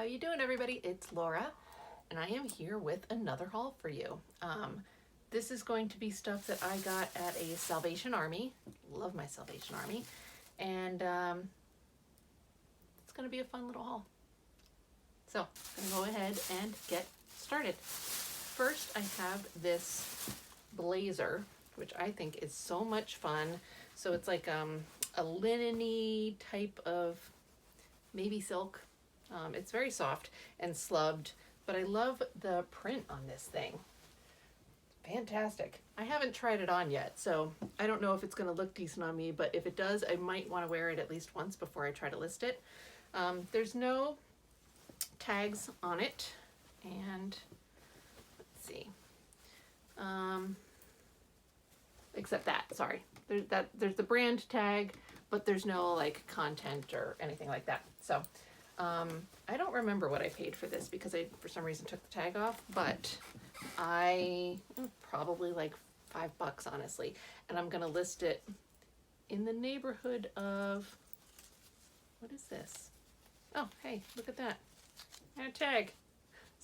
How you doing, everybody? It's Laura, and I am here with another haul for you. This is going to be stuff that I got at a Salvation Army. Love my Salvation Army. And it's going to be a fun little haul. So I'm going to go ahead and get started. First, I have this blazer, which I think is so much fun. So it's like a linen-y type of maybe silk. It's very soft and slubbed, but I love the print on this thing. Fantastic. I haven't tried it on yet, so I don't know if it's going to look decent on me, but if it does, I might want to wear it at least once before I try to list it. There's no tags on it, and let's see. Except that, sorry. There's the brand tag, but there's no like content or anything like that. So I don't remember what I paid for this because I, for some reason, took the tag off, but probably like $5, honestly. And I'm going to list it in the neighborhood of, what is this? Oh, hey, look at that. And a tag.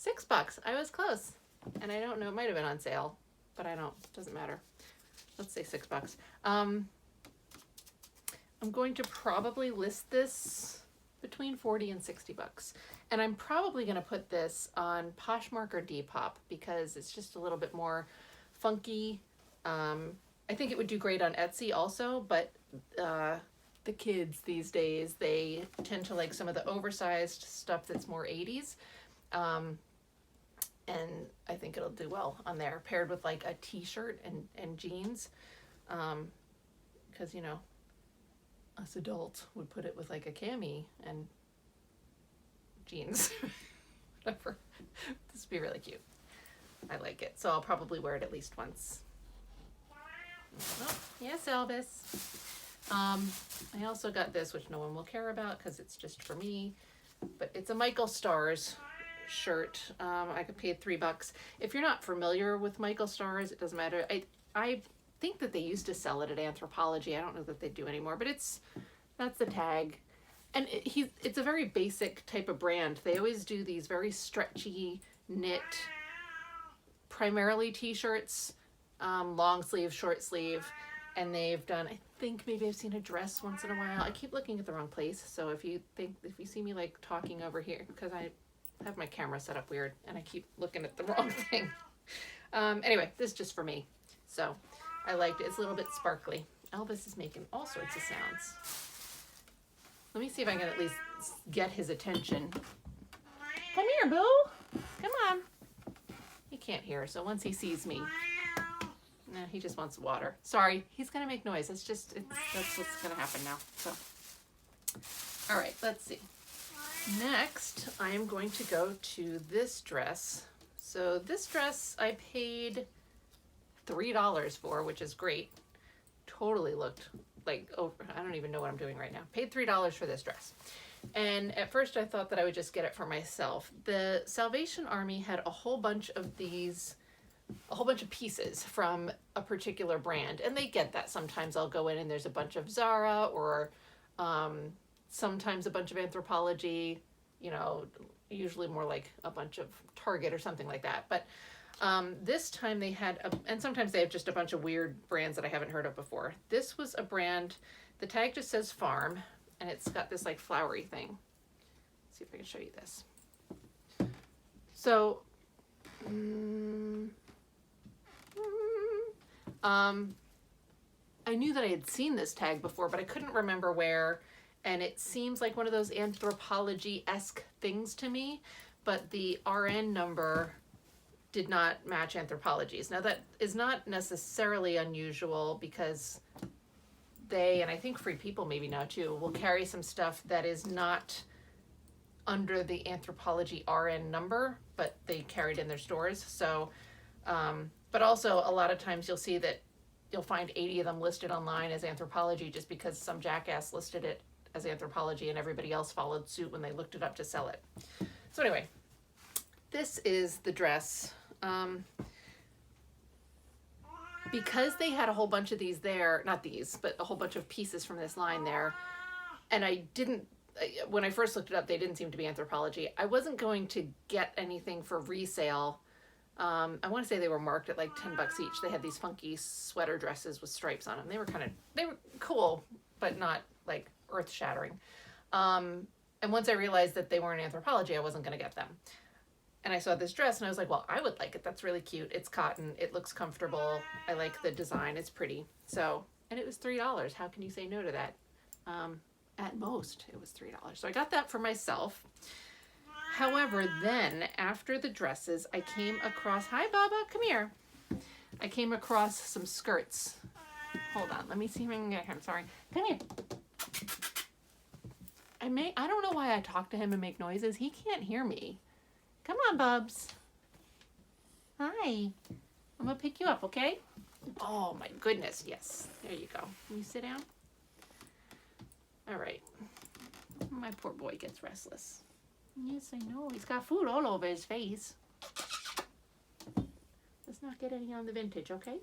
$6. I was close. And I don't know, it might have been on sale, but doesn't matter. Let's say $6. I'm going to probably list this between 40 and $60. And I'm probably going to put this on Poshmark or Depop because it's just a little bit more funky. I think it would do great on Etsy also, but the kids these days, they tend to like some of the oversized stuff that's more 80s. And I think it'll do well on there, paired with like a t-shirt and jeans. Because, you know, us adults would put it with like a cami and jeans. Whatever. This would be really cute. I like it. So I'll probably wear it at least once. Oh, yes, Elvis. I also got this, which no one will care about because it's just for me. But it's a Michael Starr's shirt. I could pay $3. If you're not familiar with Michael Starr's, it doesn't matter. I think that they used to sell it at Anthropologie. I don't know that they do anymore, but that's the tag. And it's a very basic type of brand. They always do these very stretchy knit, primarily t-shirts, long sleeve, short sleeve, and they've done, I think maybe I've seen a dress once in a while. I keep looking at the wrong place, so if you see me like talking over here, because I have my camera set up weird and I keep looking at the wrong thing. Anyway, this is just for me. So I liked it. It's a little bit sparkly. Elvis is making all sorts of sounds. Let me see if I can at least get his attention. Come here, boo. Come on. He can't hear, so once he sees me, nah, he just wants water. Sorry, he's gonna make noise. That's what's gonna happen now. So, all right, let's see. Next, I am going to go to this dress. So this dress I paid $3 for, which is great. Totally looked like, oh, I don't even know what I'm doing right now. Paid $3 for this dress. And at first I thought that I would just get it for myself. The Salvation Army had a whole bunch of pieces from a particular brand. And they get that. Sometimes I'll go in and there's a bunch of Zara or sometimes a bunch of Anthropologie, you know, usually more like a bunch of Target or something like that. But this time they had, and sometimes they have just a bunch of weird brands that I haven't heard of before. This was a brand, the tag just says farm, and it's got this like flowery thing. Let's see if I can show you this. So, I knew that I had seen this tag before, but I couldn't remember where, and it seems like one of those Anthropologie-esque things to me, but the RN number did not match Anthropologie's. Now that is not necessarily unusual because they, and I think Free People maybe now too, will carry some stuff that is not under the Anthropologie RN number, but they carry it in their stores. So, but also a lot of times you'll see that you'll find 80 of them listed online as Anthropologie just because some jackass listed it as Anthropologie and everybody else followed suit when they looked it up to sell it. So anyway, this is the dress. Because they had a whole bunch of these there, not these, but a whole bunch of pieces from this line there, and I didn't when I first looked it up, they didn't seem to be Anthropologie. I wasn't going to get anything for resale. I want to say they were marked at like $10 each. They had these funky sweater dresses with stripes on them. They were cool, but not like earth shattering. And once I realized that they weren't Anthropologie, I wasn't going to get them. And I saw this dress and I was like, well, I would like it. That's really cute. It's cotton. It looks comfortable. I like the design. It's pretty. So, and it was $3. How can you say no to that? At most, it was $3. So I got that for myself. However, then after the dresses, I came across, hi Baba, come here. I came across some skirts. Hold on, let me see if I can get him. Sorry. Come here. I don't know why I talk to him and make noises. He can't hear me. Come on, Bubs. Hi. I'm gonna pick you up, okay? Oh my goodness, yes. There you go. Can you sit down? All right. My poor boy gets restless. Yes, I know. He's got food all over his face. Let's not get any on the vintage, okay?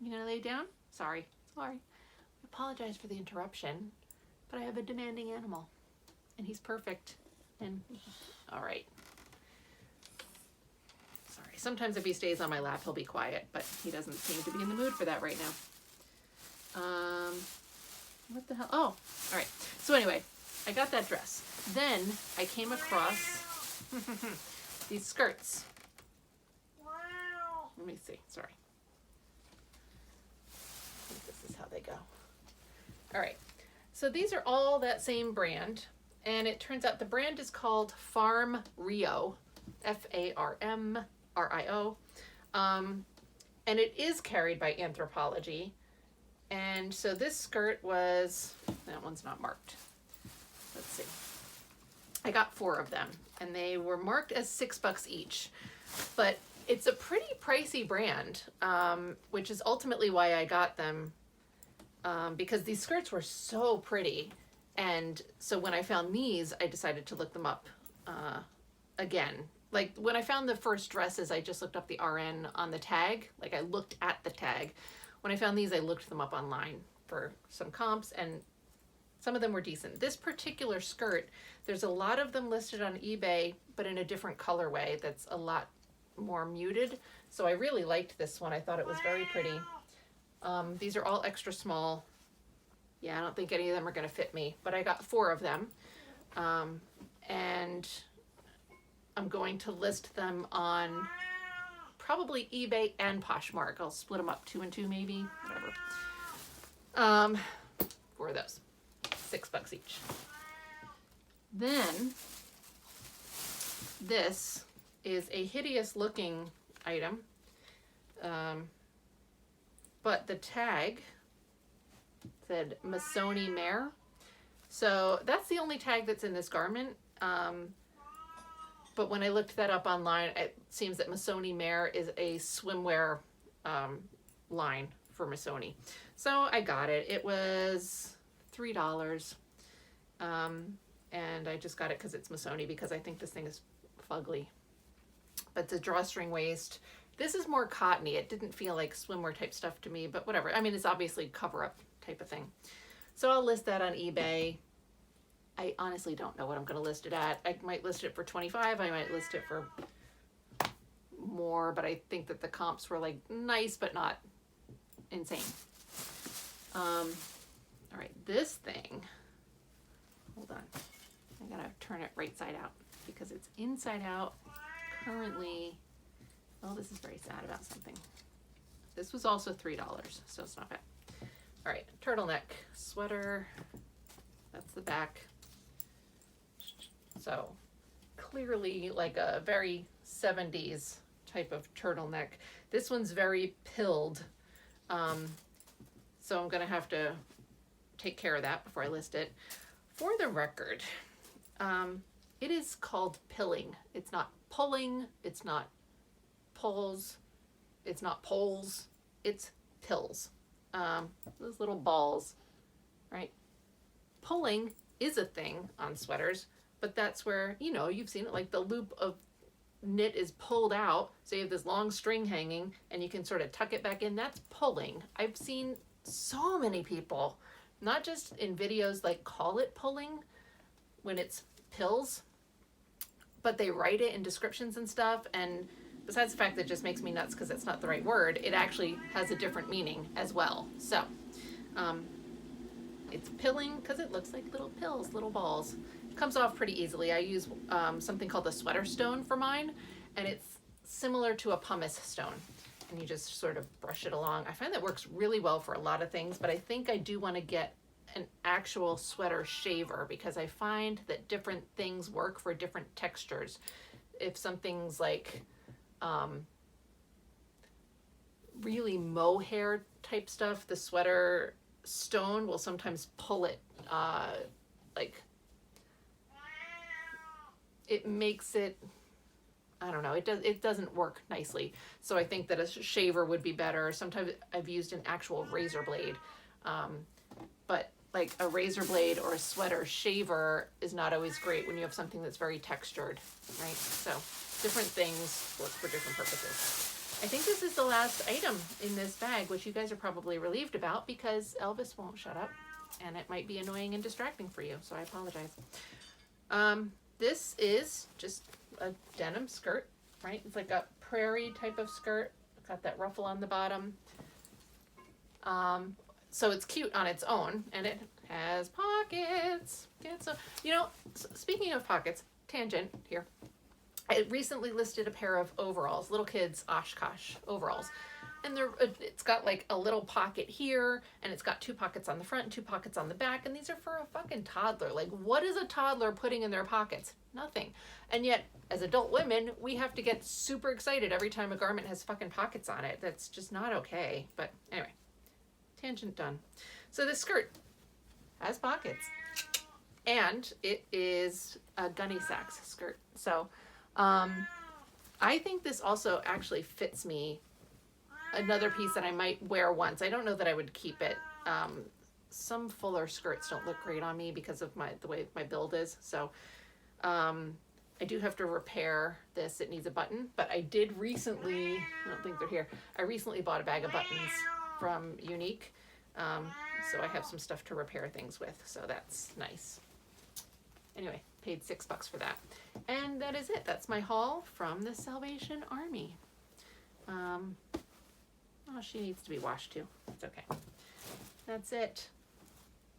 You gonna lay down? Sorry. I apologize for the interruption, but I have a demanding animal, and he's perfect. And all right. Sorry. Sometimes if he stays on my lap, he'll be quiet, but he doesn't seem to be in the mood for that right now. What the hell? Oh, all right. So anyway, I got that dress. Then I came across these skirts. Wow. Let me see. Sorry. I think this is how they go. All right. So these are all that same brand. And it turns out the brand is called Farm Rio. Farmrio. And it is carried by Anthropologie. And so this skirt was, that one's not marked. Let's see. I got 4 of them and they were marked as $6 each, but it's a pretty pricey brand, which is ultimately why I got them, because these skirts were so pretty. And so when I found these, I decided to look them up again. Like when I found the first dresses, I just looked up the RN on the tag. Like I looked at the tag. When I found these, I looked them up online for some comps, and some of them were decent. This particular skirt, there's a lot of them listed on eBay, but in a different colorway that's a lot more muted. So I really liked this one. I thought it was very pretty. These are all extra small. Yeah, I don't think any of them are going to fit me, but I got 4 of them. And I'm going to list them on probably eBay and Poshmark. I'll split them up 2 and 2 maybe, whatever. For those, $6 each. Then this is a hideous looking item, but the tag said Missoni Mare. So that's the only tag that's in this garment. But when I looked that up online, it seems that Missoni Mare is a swimwear line for Missoni. So I got it. It was $3. And I just got it because it's Missoni, because I think this thing is fugly. But it's a drawstring waist. This is more cottony. It didn't feel like swimwear type stuff to me, but whatever. I mean, it's obviously cover-up type of thing. So I'll list that on eBay. I honestly don't know what I'm going to list it at. I might list it for $25. I might list it for more, but I think that the comps were like nice, but not insane. All right, this thing, hold on. I gotta turn it right side out because it's inside out currently. Oh, this is very sad about something. This was also $3, so it's not bad. All right, turtleneck sweater. That's the back. So clearly like a very 70s type of turtleneck. This one's very pilled. So I'm gonna have to take care of that before I list it. For the record, it is called pilling. It's not pulling, it's not pulls, it's not poles, it's pills. Those little balls, right? Pulling is a thing on sweaters, but that's where, you know, you've seen it, like the loop of knit is pulled out, so you have this long string hanging and you can sort of tuck it back in. That's pulling. I've seen so many people not just in videos like call it pulling when it's pills, but they write it in descriptions and stuff. And besides the fact that it just makes me nuts because it's not the right word, it actually has a different meaning as well. So it's pilling because it looks like little pills, little balls. It comes off pretty easily. I use something called the sweater stone for mine, and it's similar to a pumice stone. And you just sort of brush it along. I find that works really well for a lot of things, but I think I do want to get an actual sweater shaver because I find that different things work for different textures. If something's like really mohair type stuff, the sweater stone will sometimes pull it, like it makes it, I don't know, it doesn't work nicely. So I think that a shaver would be better. Sometimes I've used an actual razor blade, but like a razor blade or a sweater shaver is not always great when you have something that's very textured, right? So different things work for different purposes. I think this is the last item in this bag, which you guys are probably relieved about because Elvis won't shut up and it might be annoying and distracting for you, so I apologize. This is just a denim skirt, right? It's like a prairie type of skirt. Got that ruffle on the bottom. So it's cute on its own, and it has pockets. So, you know, speaking of pockets, tangent here. I recently listed a pair of overalls, little kids Oshkosh overalls. And it's got like a little pocket here, and it's got 2 pockets on the front and 2 pockets on the back, and these are for a fucking toddler. Like, what is a toddler putting in their pockets? Nothing. And yet, as adult women, we have to get super excited every time a garment has fucking pockets on it. That's just not okay. But anyway, tangent done. So this skirt has pockets, and it is a gunny sacks skirt. So I think this also actually fits me. Another piece that I might wear once. I don't know that I would keep it. Some fuller skirts don't look great on me because of the way my build is. So I do have to repair this. It needs a button, but I did recently, I don't think they're here. I recently bought a bag of buttons from Unique. So I have some stuff to repair things with. So that's nice. Anyway, paid $6 for that. And that is it. That's my haul from the Salvation Army. Oh, she needs to be washed too. It's okay. That's it.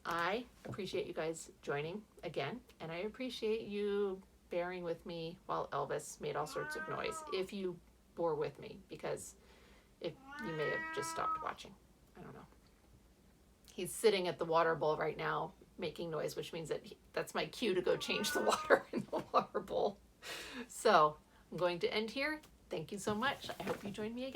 I appreciate you guys joining again, and I appreciate you bearing with me while Elvis made all sorts of noise. If you bore with me, because if you may have just stopped watching. I don't know. He's sitting at the water bowl right now making noise, which means that that's my cue to go change the water in the water bowl. So I'm going to end here. Thank you so much. I hope you join me again.